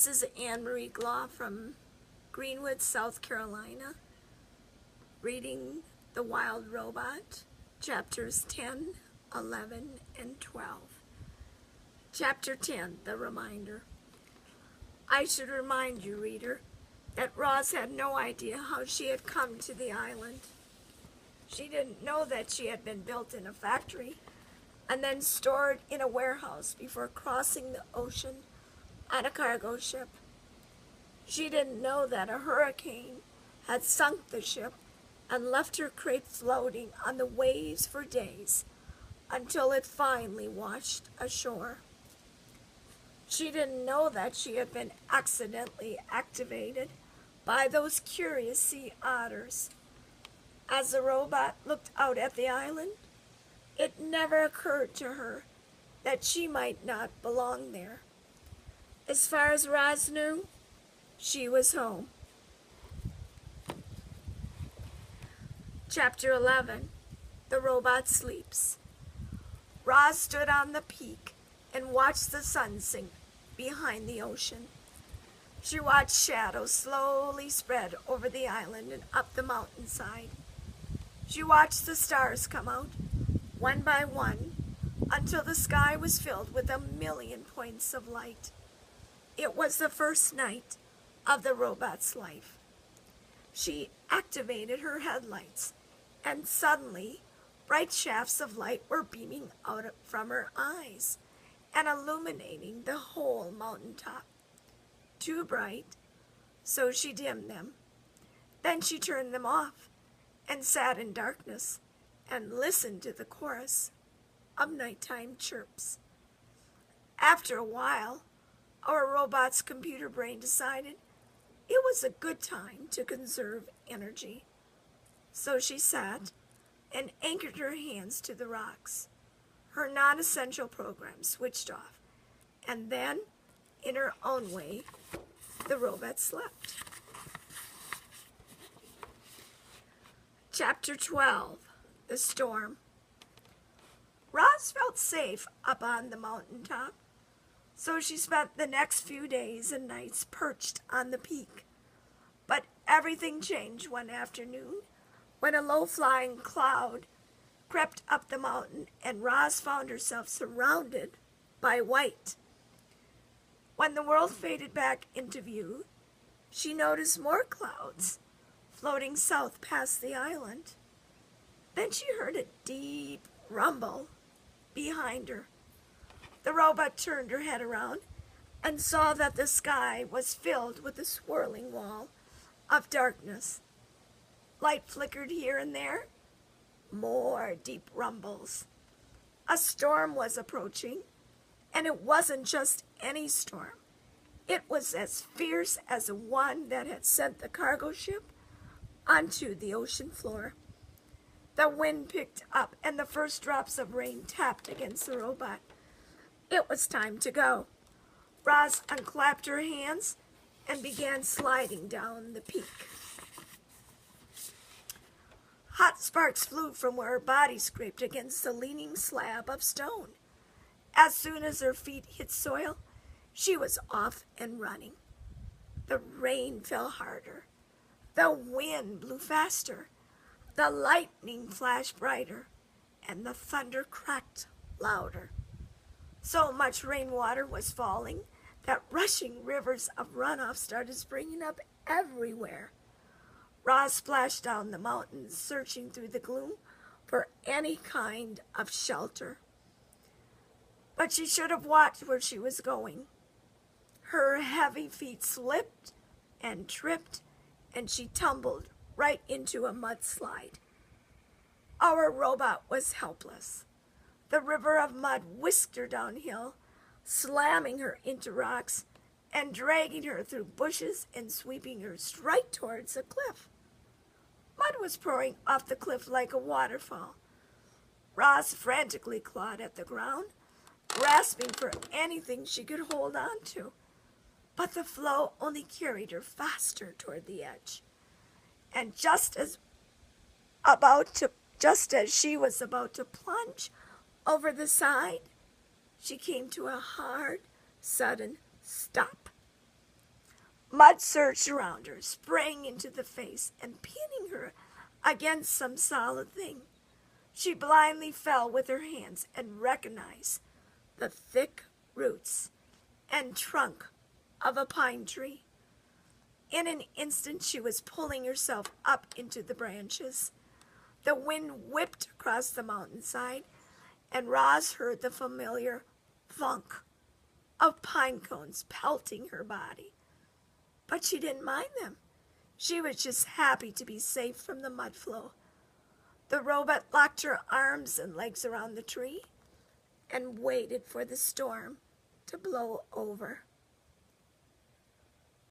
This is Anne Marie Glaw from Greenwood, South Carolina, reading The Wild Robot, chapters 10, 11, and 12. Chapter 10, The Reminder. I should remind you, reader, that Roz had no idea how she had come to the island. She didn't know that she had been built in a factory and then stored in a warehouse before crossing the ocean on a cargo ship. She didn't know that a hurricane had sunk the ship and left her crate floating on the waves for days until it finally washed ashore. She didn't know that she had been accidentally activated by those curious sea otters. As the robot looked out at the island, it never occurred to her that she might not belong there. As far as Roz knew, she was home. Chapter 11, The Robot Sleeps. Roz stood on the peak and watched the sun sink behind the ocean. She watched shadows slowly spread over the island and up the mountainside. She watched the stars come out, one by one, until the sky was filled with 1,000,000 points of light. It was the first night of the robot's life. She activated her headlights, and suddenly bright shafts of light were beaming out from her eyes and illuminating the whole mountaintop. Too bright, so she dimmed them. Then she turned them off and sat in darkness and listened to the chorus of nighttime chirps. After a while, our robot's computer brain decided it was a good time to conserve energy. So she sat and anchored her hands to the rocks. Her non-essential program switched off, and then, in her own way, the robot slept. Chapter 12, The Storm. Roz felt safe up on the mountaintop, so she spent the next few days and nights perched on the peak. But everything changed one afternoon when a low-flying cloud crept up the mountain and Roz found herself surrounded by white. When the world faded back into view, she noticed more clouds floating south past the island. Then she heard a deep rumble behind her. The robot turned her head around and saw that the sky was filled with a swirling wall of darkness. Light flickered here and there. More deep rumbles. A storm was approaching, and it wasn't just any storm. It was as fierce as the one that had sent the cargo ship onto the ocean floor. The wind picked up, and the first drops of rain tapped against the robot. It was time to go. Roz unclapped her hands and began sliding down the peak. Hot sparks flew from where her body scraped against the leaning slab of stone. As soon as her feet hit soil, she was off and running. The rain fell harder. The wind blew faster. The lightning flashed brighter, and the thunder cracked louder. So much rainwater was falling that rushing rivers of runoff started springing up everywhere. Roz splashed down the mountains, searching through the gloom for any kind of shelter. But she should have watched where she was going. Her heavy feet slipped and tripped, and she tumbled right into a mudslide. Our robot was helpless. The river of mud whisked her downhill, slamming her into rocks and dragging her through bushes and sweeping her straight towards a cliff. Mud was pouring off the cliff like a waterfall. Roz frantically clawed at the ground, grasping for anything she could hold on to. But the flow only carried her faster toward the edge. And just as she was about to plunge over the side, she came to a hard, sudden stop. Mud surged around her, spraying into the face and pinning her against some solid thing. She blindly fell with her hands and recognized the thick roots and trunk of a pine tree. In an instant, she was pulling herself up into the branches. The wind whipped across the mountainside, and Roz heard the familiar thunk of pine cones pelting her body. But she didn't mind them. She was just happy to be safe from the mud flow. The robot locked her arms and legs around the tree and waited for the storm to blow over.